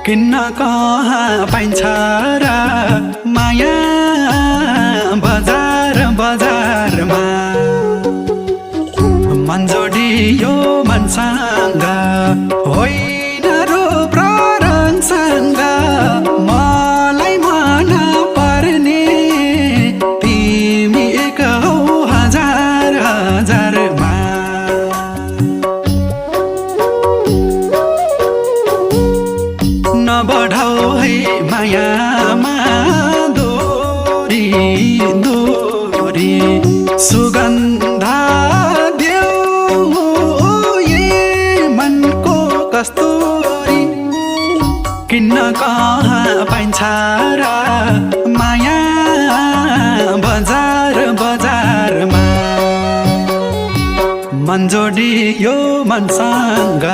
किन्न कहाँ पाइन्छ र माया बजार बजारमा मन जोडियो मनसँग होइन रूप र रङसँग मलाई मन पर्ने तिमी एक हौ हजार हजारमा नबढाऊ है मायामा दोरी दोरी सुगन्ध देऊ ये मनको कस्तुरी किन्न कहाँ पाइन्छ र माया बजार बजारमा मन जोडियो मनसँग